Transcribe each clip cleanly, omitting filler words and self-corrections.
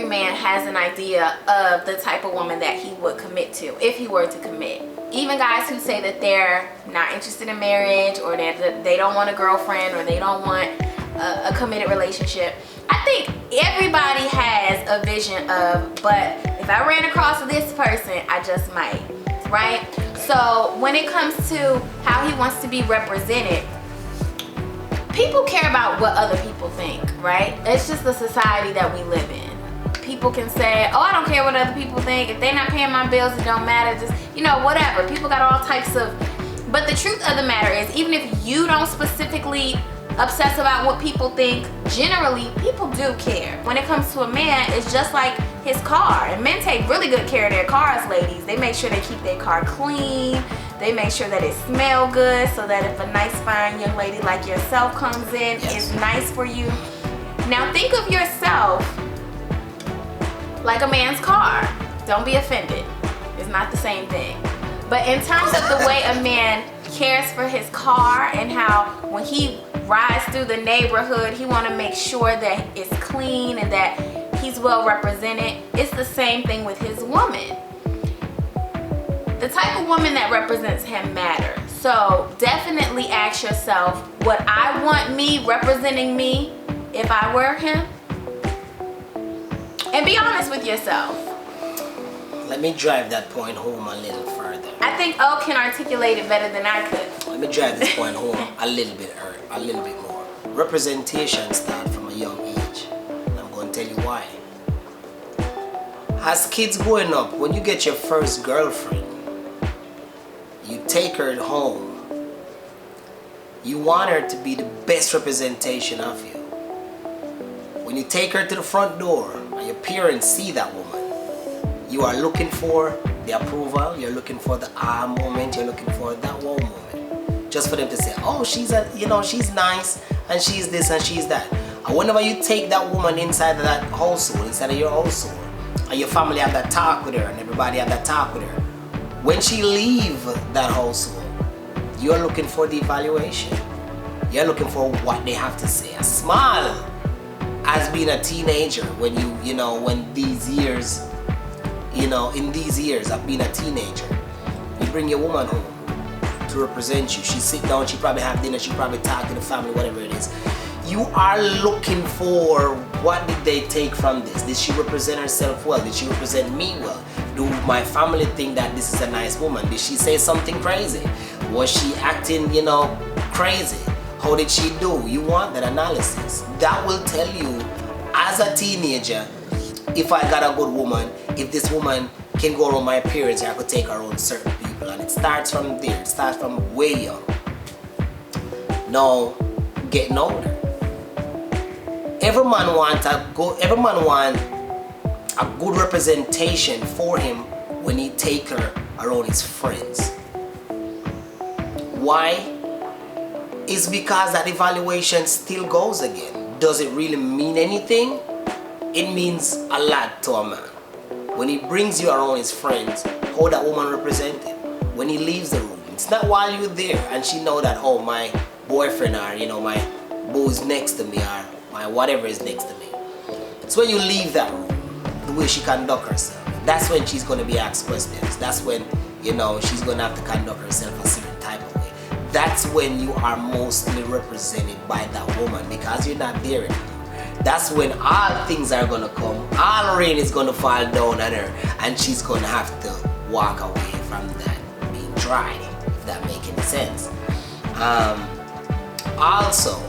man has an idea of the type of woman that he would commit to if he were to commit. Even guys who say that they're not interested in marriage, or that they don't want a girlfriend, or they don't want a committed relationship. I think everybody has a vision of, but if I ran across this person, I just might, right? So when it comes to how he wants to be represented, people care about what other people think, right? It's just the society that we live in. People can say, oh, I don't care what other people think. If they're not paying my bills, it don't matter. Just, whatever. People got all types of... But the truth of the matter is, even if you don't specifically obsess about what people think, generally, people do care. When it comes to a man, it's just like his car. And men take really good care of their cars, ladies. They make sure they keep their car clean. They make sure that it smells good, so that if a nice, fine young lady like yourself comes in, it's nice for you. Now think of yourself like a man's car. Don't be offended. It's not the same thing. But in terms of the way a man cares for his car, and how when he rides through the neighborhood, he want to make sure that it's clean and that he's well represented, it's the same thing with his woman. The type of woman that represents him matters. So definitely ask yourself, would I want me representing me if I were him? And be honest with yourself. Let me drive that point home a little further. I think O can articulate it better than I could. Let me drive this point home a little bit more. Representation starts from a young age. And I'm going to tell you why. As kids growing up, when you get your first girlfriend, you take her home. You want her to be the best representation of you. When you take her to the front door and your parents see that woman, you are looking for the approval, you're looking for the ah moment, you're looking for that wow moment. Just for them to say, oh, she's nice, and she's this and she's that. And whenever you take that woman inside of that household, inside of your household, and your family have that talk with her, and everybody have that talk with her, when she leave that household, you're looking for the evaluation. You're looking for what they have to say. A smile as being a teenager, when when these years, in these years of being a teenager, you bring your woman home to represent you. She sit down, she probably have dinner, she probably talk to the family, whatever it is. You are looking for, what did they take from this? Did she represent herself well? Did she represent me well? Do my family think that this is a nice woman? Did she say something crazy? Was she acting, crazy? How did she do? You want that analysis. That will tell you, as a teenager, if I got a good woman, if this woman can go around my parents, I could take her around certain people. And it starts from there. It starts from way young. Now, getting older. Every man want a good representation for him when he take her around his friends. Why? It's because that evaluation still goes again. Does it really mean anything? It means a lot to a man. When he brings you around his friends, how that woman represents him. When he leaves the room, it's not while you're there and she know that, oh, my boyfriend, or my boo's next to me, or my whatever is next to me. It's when you leave that room, the way she conduct herself. That's when she's going to be asked questions. That's when, she's going to have to conduct herself a certain type of way. That's when you are mostly represented by that woman, because you're not there anymore. That's when all things are going to come, all rain is going to fall down on her, and she's going to have to walk away from that being dry, if that makes any sense. Also,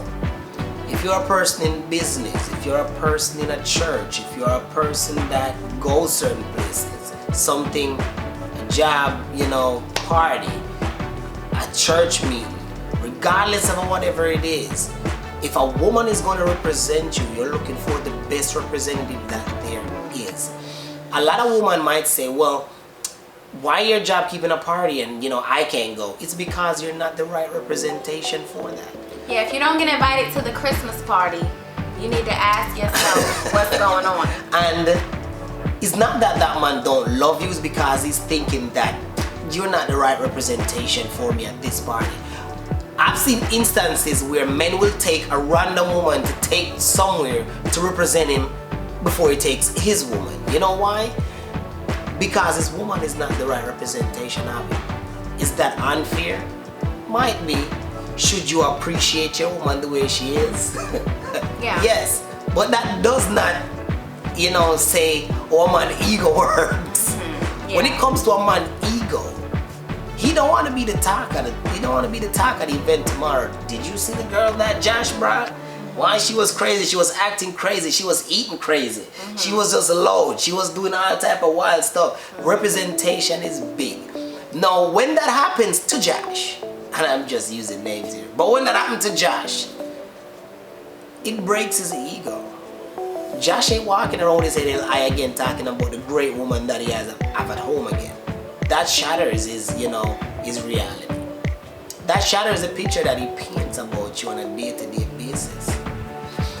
if you're a person in business, if you're a person in a church, if you're a person that goes certain places, something, a job, party, a church meeting, regardless of whatever it is, if a woman is going to represent you, you're looking for the best representative that there is. A lot of women might say, well, why your job keeping a party and I can't go? It's because you're not the right representation for that. Yeah, if you don't get invited to the Christmas party, you need to ask yourself what's going on. And it's not that that man don't love you, it's because he's thinking that you're not the right representation for me at this party. I've seen instances where men will take a random woman to take somewhere to represent him before he takes his woman. You know why? Because his woman is not the right representation of him. Is that unfair? Might be. Should you appreciate your woman the way she is? Yeah. Yes. But that does not, say, oh, man, ego works. Yeah. When it comes to a man ego, he don't want to be the talk of the event tomorrow. Did you see the girl that Josh brought? Why she was crazy? She was acting crazy. She was eating crazy. She was just loud. She was doing all type of wild stuff. Representation is big. Now, when that happens to Josh, and I'm just using names here, but when that happened to Josh, it breaks his ego. Josh ain't walking around his head high again talking about the great woman that he has at home again. That shatters his reality. That shatters the picture that he paints about you on a day-to-day basis.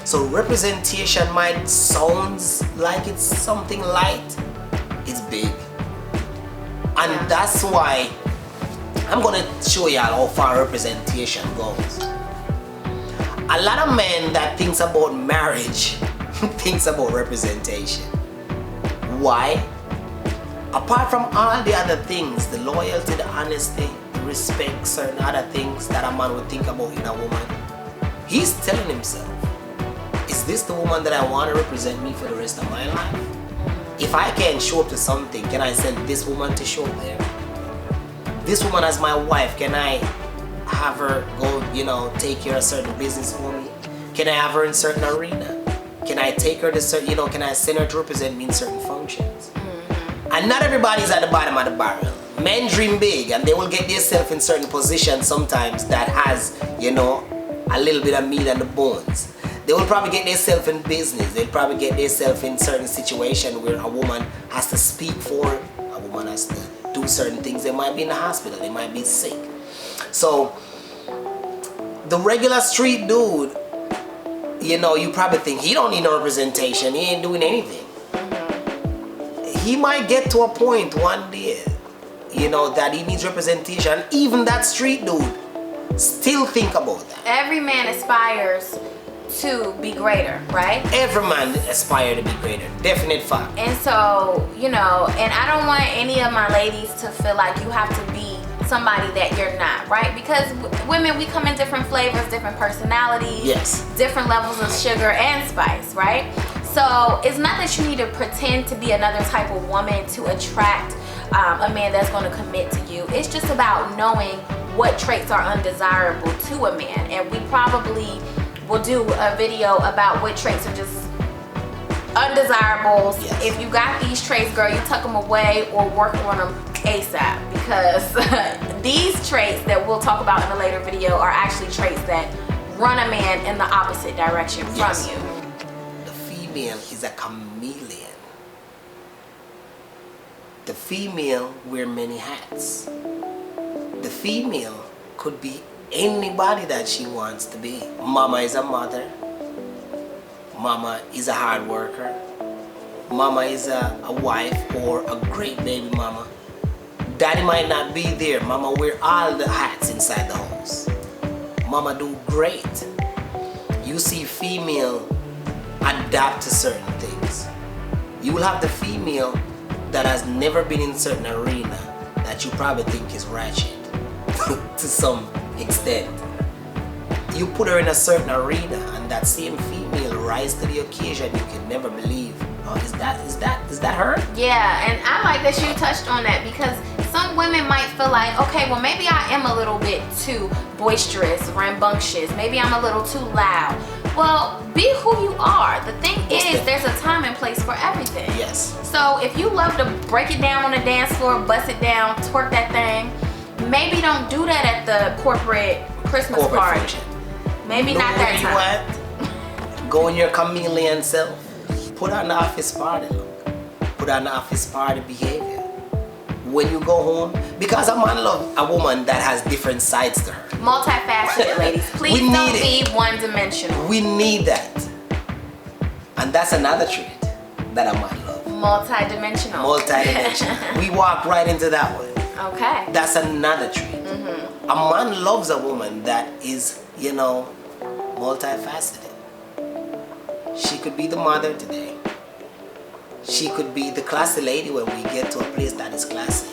So representation might sound like it's something light. It's big. And that's why I'm going to show y'all how far representation goes. A lot of men that thinks about marriage thinks about representation. Why? Apart from all the other things, the loyalty, the honesty, the respect, certain other things that a man would think about in a woman, he's telling himself, is this the woman that I want to represent me for the rest of my life? If I can't show up to something, can I send this woman to show up there? This woman as my wife, can I have her go, take care of certain business for me? Can I have her in certain arena? Can I take her to certain, can I send her to represent me in certain functions? And not everybody's at the bottom of the barrel. Men dream big and they will get themselves in certain positions sometimes that has, a little bit of meat on the bones. They will probably get themselves in business. They'll probably get themselves in certain situations where a woman has to speak for it. A woman has to do certain things. They might be in the hospital. They might be sick. So, the regular street dude, you probably think he don't need no representation. He ain't doing anything. He might get to a point one day, that he needs representation. Even that street dude still think about that. Every man aspires to be greater, right? Every man aspires to be greater. Definite fact. And so, and I don't want any of my ladies to feel like you have to be somebody that you're not, right? Because women, we come in different flavors, different personalities, yes, different levels of sugar and spice, right? So it's not that you need to pretend to be another type of woman to attract a man that's going to commit to you. It's just about knowing what traits are undesirable to a man. And we probably will do a video about what traits are just undesirables. Yes. If you got these traits, girl, you tuck them away or work on them ASAP, because these traits that we'll talk about in a later video are actually traits that run a man in the opposite direction from you. The female is a chameleon. The female wears many hats. The female could be anybody that she wants to be. Mama is a mother. Mama is a hard worker. Mama is a wife or a great baby mama. Daddy might not be there. Mama wear all the hats inside the house. Mama do great. You see female adapt to certain things. You will have the female that has never been in certain arena that you probably think is ratchet to some extent. You put her in a certain arena and that same female rise to the occasion. You can never believe, oh, is that her? Yeah, and I like that you touched on that, because some women might feel like, okay, well, maybe I am a little bit too boisterous, rambunctious. Maybe I'm a little too loud. Well, be who you are. The thing is, there's a time and place for everything. Yes. So if you love to break it down on the dance floor, bust it down, twerk that thing, maybe don't do that at the corporate Christmas party. Function. Maybe not that time. What? Go in your chameleon self. Put on the office party look. Put on the office party behavior. When you go home, because a man loves a woman that has different sides to her. Multifaceted, ladies. Please don't be one-dimensional. We need that. And that's another trait that a man loves. Multi-dimensional. Multi-dimensional. We walk right into that one. Okay. That's another trait. A man loves a woman that is, multifaceted. She could be the mother today. She could be the classy lady when we get to a place that is classy.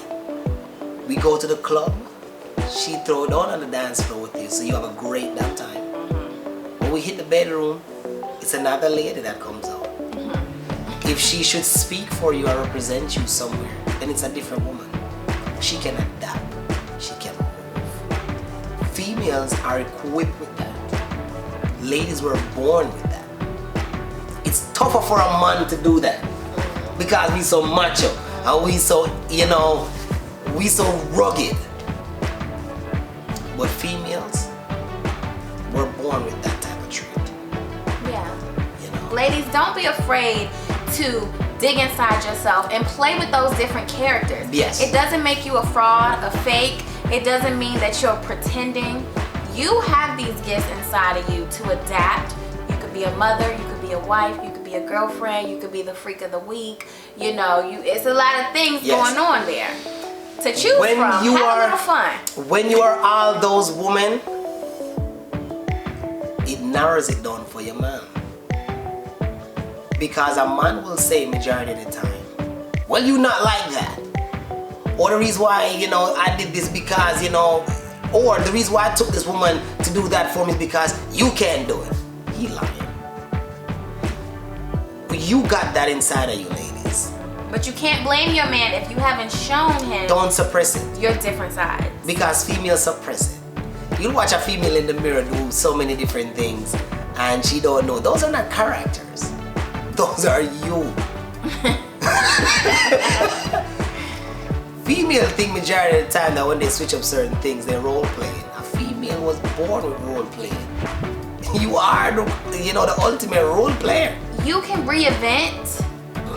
We go to the club, she throw it on the dance floor with you, so you have a great damn time. When we hit the bedroom, it's another lady that comes out. If she should speak for you or represent you somewhere, then it's a different woman. She can adapt. She can move. Females are equipped with that. Ladies were born with that. It's tougher for a man to do that because we so macho and we so, we so rugged. But females were born with that type of trait. Yeah. Ladies, don't be afraid to dig inside yourself and play with those different characters. Yes. It doesn't make you a fraud, a fake. It doesn't mean that you're pretending. You have these gifts inside of you to adapt. You could be a mother, you could be a wife, you could be a girlfriend, you could be the freak of the week. It's a lot of things going on there to choose from. Have a little fun. When you are all those women, it narrows it down for your man. Because a man will say majority of the time, well, you not like that. Or the reason why, I did this because, or the reason why I took this woman to do that for me is because you can't do it. He lying. You got that inside of you, ladies. But you can't blame your man if you haven't shown him. Don't suppress it. Your different sides. Because females suppress it. You'll watch a female in the mirror do so many different things and she don't know. Those are not characters. Those are you. Female think majority of the time that when they switch up certain things, they're role playing. A female was born with role playing. You are the ultimate role player. You can reinvent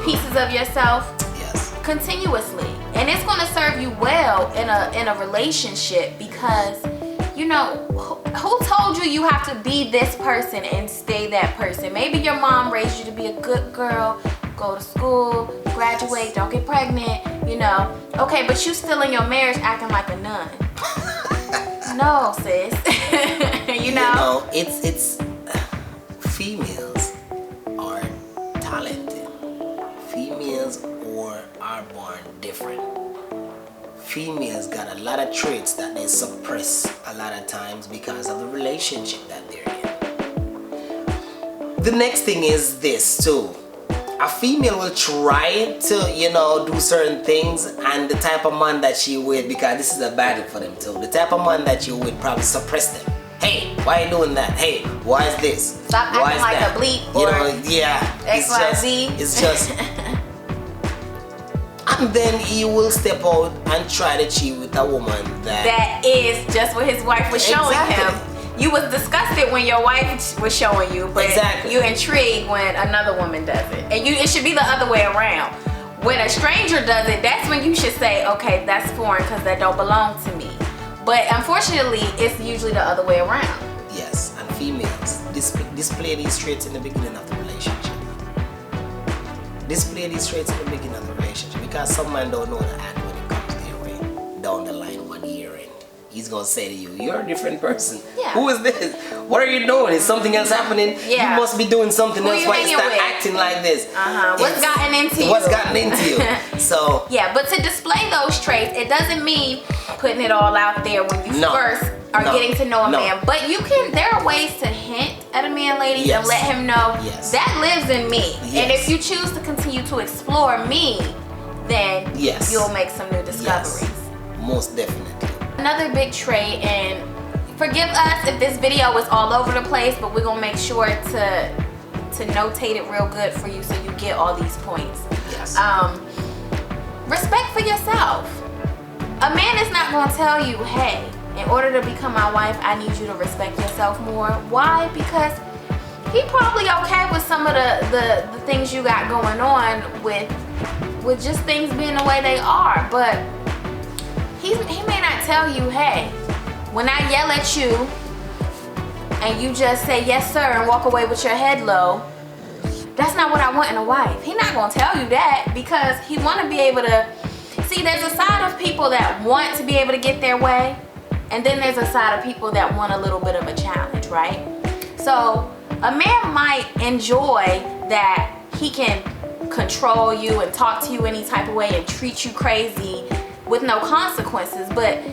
pieces of yourself continuously, and it's going to serve you well in a relationship because who told you you have to be this person and stay that person? Maybe your mom raised you to be a good girl, go to school, graduate, don't get pregnant, okay, but you still in your marriage acting like a nun. No, sis. It's females are talented. Females are born different. Females got a lot of traits that they suppress a lot of times because of the relationship that they're in. The next thing is this too. A female will try to, do certain things, and the type of man that she with, because this is a battle for them too, the type of man that you with probably suppress them. Hey, why are you doing that? Hey, why is this? Stop why acting like that? a bleep or XYZ. It's just and then he will step out and try to cheat with a woman that is just what his wife was showing him. You was disgusted when your wife was showing you, but you intrigued when another woman does it. And it should be the other way around. When a stranger does it, that's when you should say, okay, that's foreign because that don't belong to me. But unfortunately, it's usually the other way around. Yes, and females display these traits in the beginning of the relationship. Display these traits in the beginning of the relationship because some man don't know how to act when it comes their way. Down the line, 1 year in, he's gonna say to you, "You're a different person. Yeah. Who is this? What are you doing? Is something else happening? Yeah. You must be doing something else. Why you start acting like this? What's gotten into you? What's gotten into you? So yeah, but to display those traits, it doesn't mean putting it all out there when you first are getting to know a man. But there are ways to hint at a man, ladies, and let him know that lives in me. And if you choose to continue to explore me, then you'll make some new discoveries. Most definitely. Another big trait, and forgive us if this video is all over the place, but we're gonna make sure to notate it real good for you so you get all these points. Yes. Respect for yourself. A man is not gonna tell you, hey, in order to become my wife, I need you to respect yourself more. Why? Because he probably okay with some of the things you got going on with just things being the way they are, but he may not tell you, hey, when I yell at you and you just say yes sir and walk away with your head low, that's not what I want in a wife. He's not gonna tell you that because he wanna be able to see. There's a side of people that want to be able to get their way, and then there's a side of people that want a little bit of a challenge, right? So a man might enjoy that he can control you and talk to you any type of way and treat you crazy with no consequences. But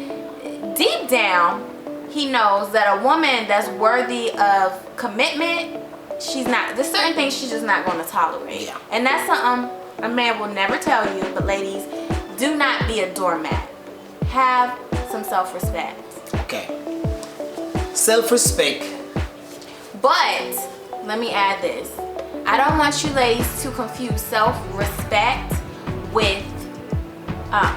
deep down, he knows that a woman that's worthy of commitment, there's certain things she's just not going to tolerate. Yeah. And that's something a man will never tell you. But ladies, do not be a doormat. Have some self-respect. Okay. Self-respect. But let me add this. I don't want you ladies to confuse self-respect with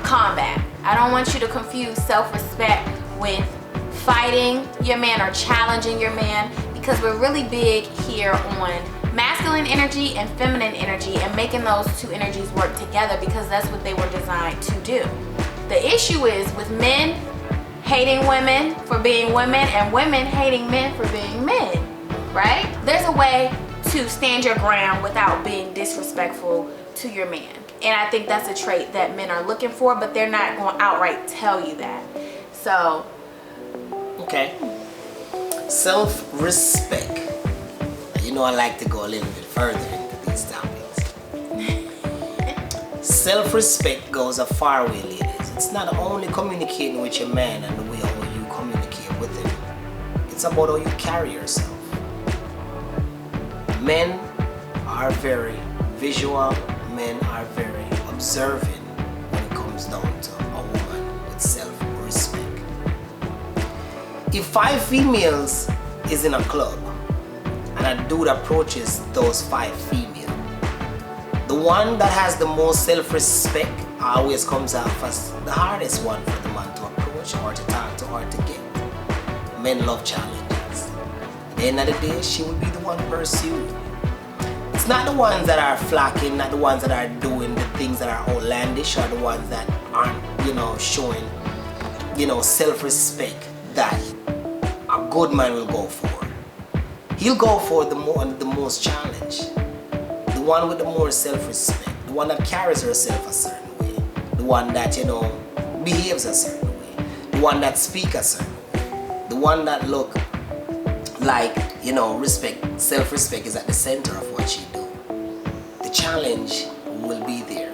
combat. I don't want you to confuse self-respect with fighting your man or challenging your man, because we're really big here on masculine energy and feminine energy and making those two energies work together, because that's what they were designed to do. The issue is with men hating women for being women and women hating men for being men, right? There's a way to stand your ground without being disrespectful to your man. And I think that's a trait that men are looking for, but they're not going to outright tell you that. So, okay. Self-respect. You know I like to go a little bit further into these topics. Self-respect goes a far way, ladies. It's not only communicating with your man and the way how you communicate with him. It's about how you carry yourself. Men are very visual. Men are very observant when it comes down to a woman with self-respect. If 5 females is in a club and a dude approaches those 5 females, the one that has the most self-respect always comes off as the hardest one for the man to approach or to talk to or to get. Men love challenges. At the end of the day, she will be the one pursued. It's not the ones that are flocking, not the ones that are doing the things that are outlandish, or the ones that aren't, showing, self-respect that a good man will go for. He'll go for the most challenge, the one with the more self-respect, the one that carries herself a certain way, the one that, behaves a certain way, the one that speaks a certain way, the one that look like, self-respect is at the center of what she do. The challenge will be there.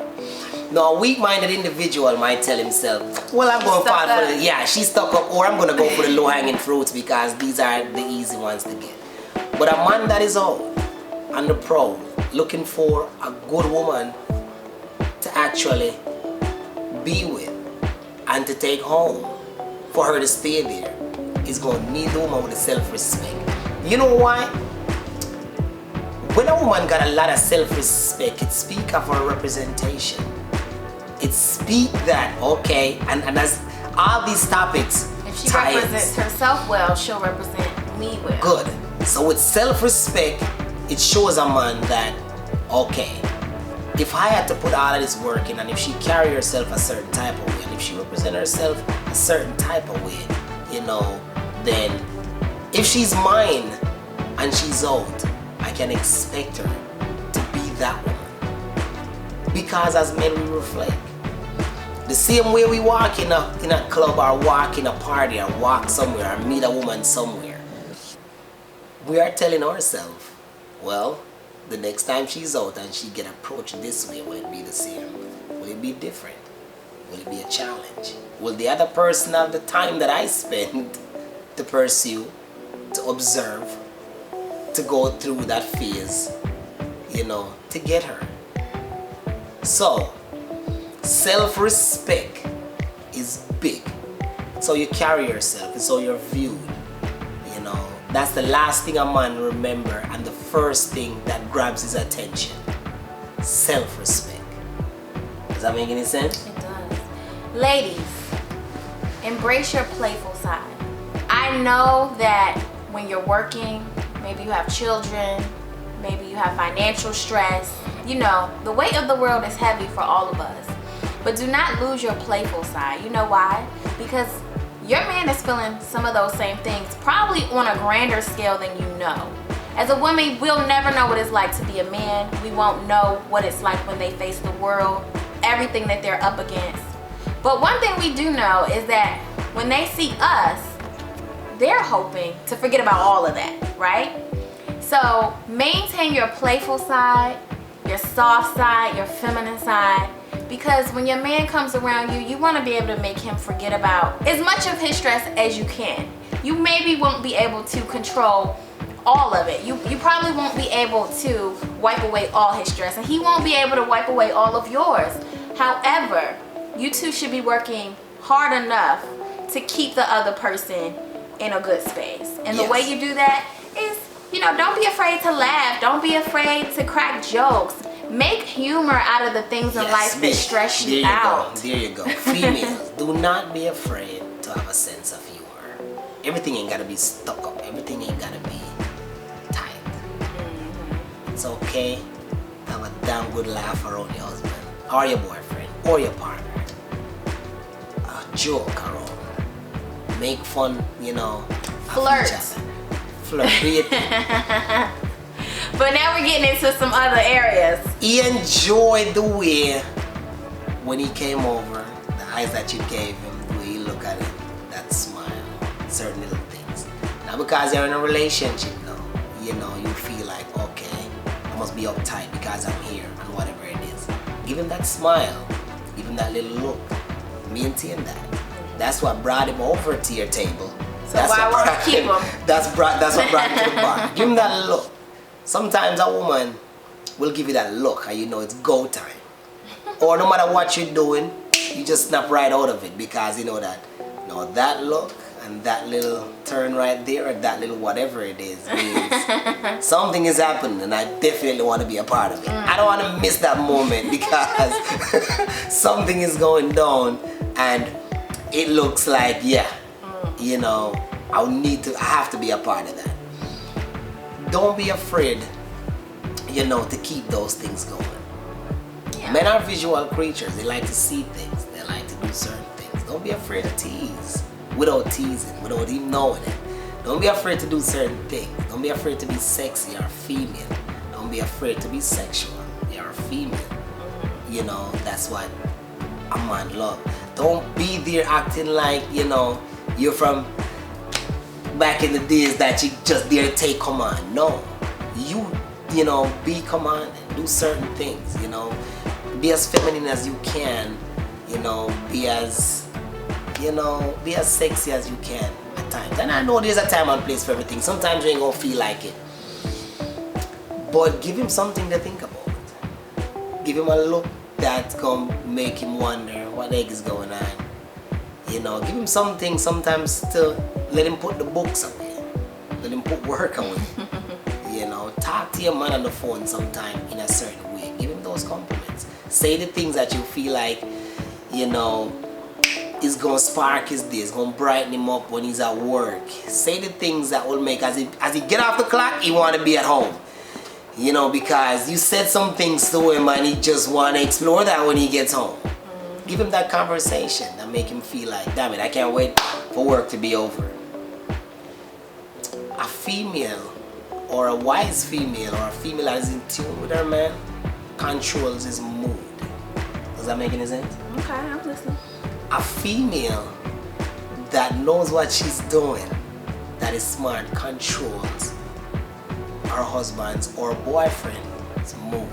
Now, a weak-minded individual might tell himself, well, I'm going to fall for the, she's stuck up, or I'm going to go for the low-hanging fruits because these are the easy ones to get. But a man that is out on the prowl, looking for a good woman to actually be with and to take home, for her to stay there, is going to need the woman with the self-respect. You know why? When a woman got a lot of self-respect, it speaks of her representation. It speaks that, okay, and as all these topics, if she represents herself well, she'll represent me well. Good. So with self-respect, it shows a man that, okay, if I had to put all of this work in, and if she carry herself a certain type of way, and if she represent herself a certain type of way, then if she's mine and she's out, I can expect her to be that woman. Because as men, we reflect. The same way we walk in a club, or walk in a party, or walk somewhere, or meet a woman somewhere, we are telling ourselves, well, the next time she's out and she get approached this way, will it be the same? Will it be different? Will it be a challenge? Will the other person have the time that I spend to pursue, to observe, to go through that phase, to get her? So, self-respect is big. It's how you carry yourself. It's how you're viewed. That's the last thing a man remember, and the first thing that grabs his attention. Self-respect. Does that make any sense? It does. Ladies, embrace your playful side. I know that when you're working, maybe you have children, maybe you have financial stress, the weight of the world is heavy for all of us. But do not lose your playful side. You know why? Because your man is feeling some of those same things, probably on a grander scale than you know. As a woman, we'll never know what it's like to be a man. We won't know what it's like when they face the world, everything that they're up against. But one thing we do know is that when they see us, they're hoping to forget about all of that, right? So maintain your playful side, your soft side, your feminine side. Because when your man comes around you, you want to be able to make him forget about as much of his stress as you can. You maybe won't be able to control all of it. You probably won't be able to wipe away all his stress, and he won't be able to wipe away all of yours. However, you two should be working hard enough to keep the other person in a good space. And the way you do that is, don't be afraid to laugh. Don't be afraid to crack jokes. Make humor out of the things in life that stress you out. There you go. Females, do not be afraid to have a sense of humor. Everything ain't gotta be stuck up. Everything ain't gotta be tight. It's okay to have a damn good laugh around your husband or your boyfriend or your partner. A joke around. Make fun, Flirt. Flirt. But now we're getting into some other areas. He enjoyed the way when he came over, the eyes that you gave him, the way you look at him, that smile, certain little things. Now because you're in a relationship now, you feel like, okay, I must be uptight because I'm here and whatever it is. Give him that smile, give him that little look, maintain that. That's what brought him over to your table. So why won't you keep him? That's what brought him to the bar. Give him that look. Sometimes a woman will give you that look and it's go time. Or no matter what you're doing, you just snap right out of it because that look and that little turn right there or that little whatever it is means something is happening and I definitely want to be a part of it. I don't want to miss that moment because something is going down and it looks like, I have to be a part of that. Don't be afraid, to keep those things going. Yeah. Men are visual creatures. They like to see things. They like to do certain things. Don't be afraid to tease without teasing, without even knowing it. Don't be afraid to do certain things. Don't be afraid to be sexy or female. Don't be afraid to be sexual. You're a female. That's what a man loves. Don't be there acting like, you're from back in the days that you just there to take command. No, be command, do certain things, be as feminine as you can, be as sexy as you can at times. And I know there's a time and place for everything. Sometimes you ain't gonna feel like it, but give him something to think about. Give him a look that's gonna make him wonder what the heck is going on. Give him something sometimes to let him put the books away. Let him put work away. Talk to your man on the phone sometime in a certain way. Give him those compliments. Say the things that you feel like, is gonna spark his day, is gonna brighten him up when he's at work. Say the things that will make, as he get off the clock, he wanna be at home. Because you said some things to him and he just wanna explore that when he gets home. Give him that conversation that make him feel like, damn it, I can't wait for work to be over. A female or a wise female or a female that is in tune with her man controls his mood. Does that make any sense? Okay, I'm listening. A female that knows what she's doing, that is smart, controls her husband's or boyfriend's mood.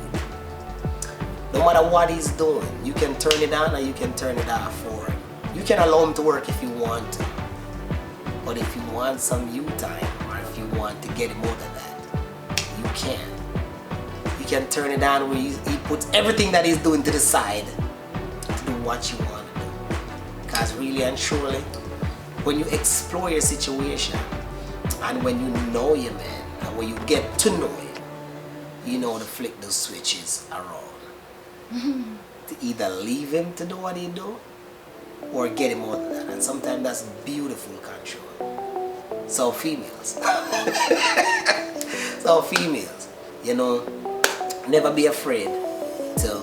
No matter what he's doing, you can turn it on or you can turn it off for him. You can allow him to work if you want to. But if you want some you time or if you want to get him out of that, you can. You can turn it on where he puts everything that he's doing to the side to do what you want to do. Because really and truly, when you explore your situation and when you know your man and when you get to know him, you know to flick those switches around. To either leave him to do what he do or get him out of that. And sometimes that's beautiful control. So females, never be afraid to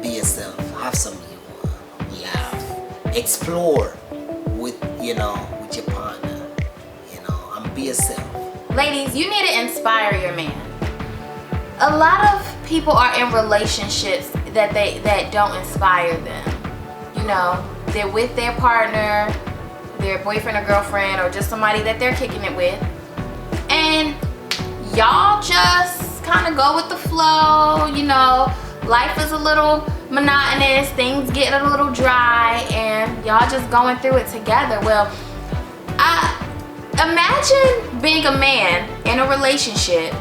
be yourself. Have some humor, laugh, explore with your partner, and be yourself. Ladies, you need to inspire your man. A lot of people are in relationships that don't inspire them. They're with their partner, their boyfriend or girlfriend, or just somebody that they're kicking it with, and y'all just kind of go with the flow, you know, life is a little monotonous, things get a little dry, and y'all just going through it together. Well, imagine being a man in a relationship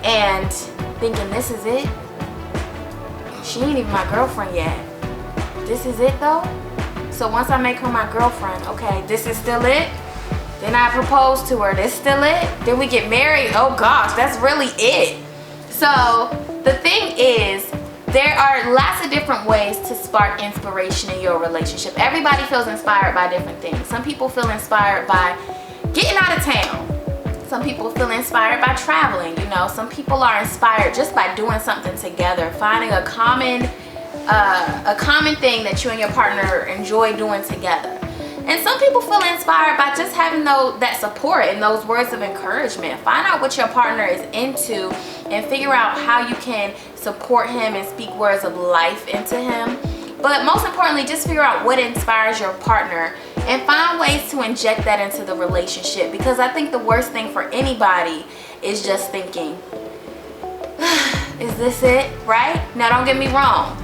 and thinking, this is it? She ain't even my girlfriend yet. This is it though? So once I make her my girlfriend, okay, this is still it? Then I propose to her, this still it? Then we get married, oh gosh, that's really it. So the thing is, there are lots of different ways to spark inspiration in your relationship. Everybody feels inspired by different things. Some people feel inspired by getting out of town. Some people feel inspired by traveling, you know. Some people are inspired just by doing something together, finding a common thing that you and your partner enjoy doing together. And some people feel inspired by just having that support and those words of encouragement. Find out what your partner is into and figure out how you can support him and speak words of life into him. But most importantly, just figure out what inspires your partner and find ways to inject that into the relationship, because I think the worst thing for anybody is just thinking, is this it, right? Now don't get me wrong.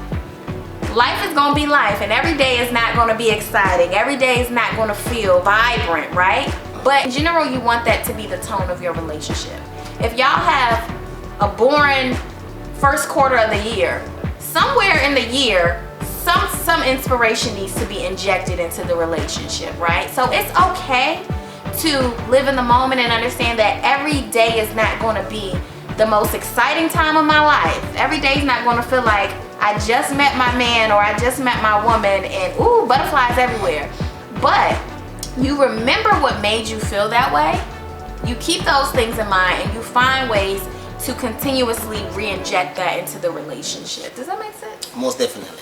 Life is gonna be life, and every day is not gonna be exciting. Every day is not gonna feel vibrant, right? But in general, you want that to be the tone of your relationship. If y'all have a boring first quarter of the year, somewhere in the year, some inspiration needs to be injected into the relationship, right? So it's okay to live in the moment and understand that every day is not gonna be the most exciting time of my life. Every day is not gonna feel like I just met my man or I just met my woman and ooh, butterflies everywhere. But you remember what made you feel that way. You keep those things in mind and you find ways to continuously re-inject that into the relationship. Does that make sense? Most definitely.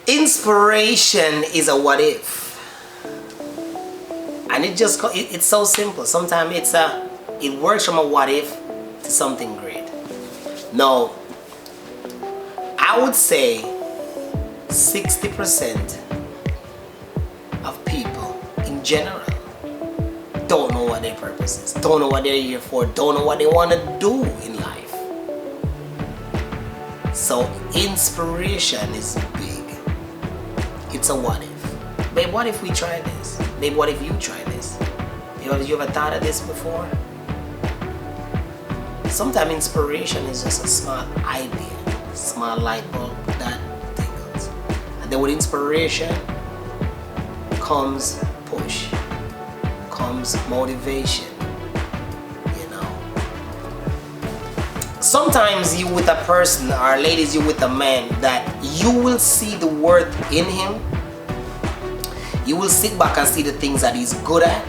Inspiration is a what if. And it's so simple. Sometimes it works from a what if to something great. Now, I would say 60% of people in general don't know what their purpose is, don't know what they're here for, don't know what they want to do in life. So inspiration is big. It's a what if. Babe, what if we try this? Babe, what if you try this? You ever thought of this before? Sometimes inspiration is just a small idea, small light bulb that tingles. And then with inspiration comes push, comes motivation, you know. Sometimes you with a person, or ladies, you with a man that you will see the worth in him. You will sit back and see the things that he's good at,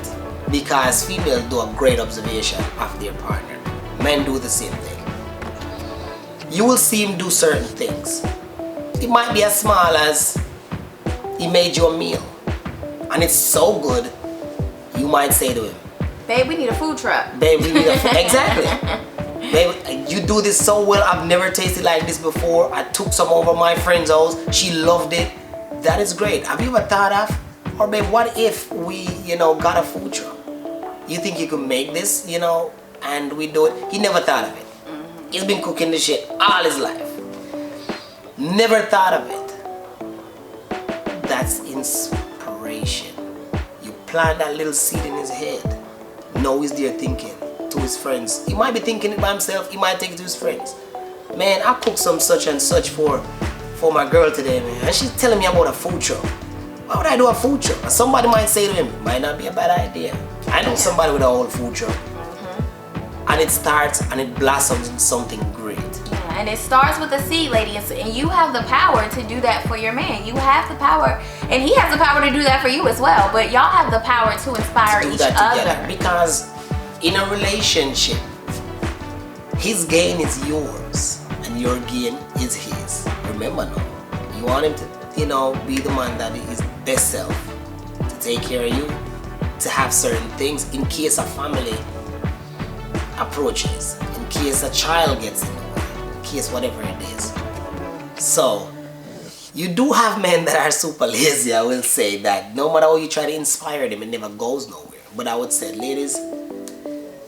because females do a great observation of their partner. Men do the same thing. You will see him do certain things. It might be as small as he made you a meal and it's so good, you might say to him, babe, we need a food truck. Babe, we need a food exactly. Babe, you do this so well, I've never tasted like this before. I took some over my friend's house, she loved it. That is great. Have you ever thought of, or babe, what if we, got a food truck? You think you could make this, and we do it? He never thought of it. Mm-hmm. He's been cooking this shit all his life. Never thought of it. That's inspiration. You plant that little seed in his head. Now he's there thinking to his friends. He might be thinking it by himself, he might take it to his friends. Man, I cooked some such and such for my girl today, man, and she's telling me about a food truck. Why would I do a food truck? And somebody might say to him, might not be a bad idea. I know somebody with a whole food truck. Mm-hmm. And it starts and it blossoms into something great. Yeah, and it starts with a seed, ladies, and you have the power to do that for your man. You have the power, and he has the power to do that for you as well, but y'all have the power to inspire each other. Because in a relationship, his gain is yours and your gain is his. Remember now, you want him to, be the man that is best self, to take care of you, to have certain things in case a family approaches, in case a child gets in the way, in case whatever it is. So, you do have men that are super lazy. I will say that no matter how you try to inspire them, it never goes nowhere. But I would say, ladies,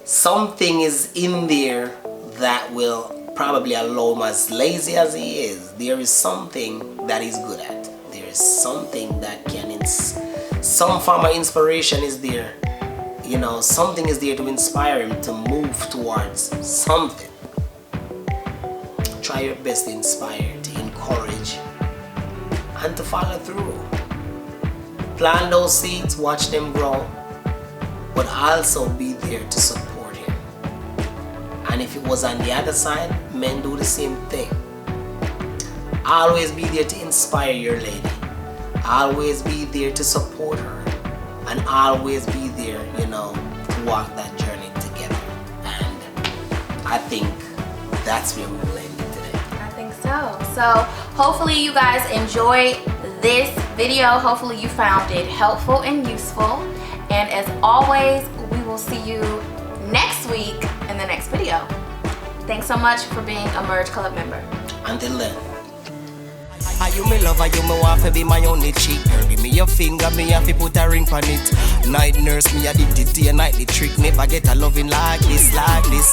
something is in there that will probably allow him as lazy as he is, there is something that he's good at. There is something that some form of inspiration is there. You know, something is there to inspire him to move towards something. Try your best to inspire, to encourage, and to follow through. Plant those seeds, watch them grow, but also be there to support him. And if it was on the other side, men do the same thing. Always be there to inspire your lady. Always be there to support her. And always be there, you know, to walk that journey together. And I think that's where we will end it today. I think so. So hopefully you guys enjoyed this video. Hopefully you found it helpful and useful. And as always, we will see you next week in the next video. Thanks so much for being a Merge Club member. Until then. Are you me lover, you me want to be my only cheek. Girl, give me your finger, me have to put a ring on it. Night nurse, me addicted to your nightly trick. Never get a loving like this, like this.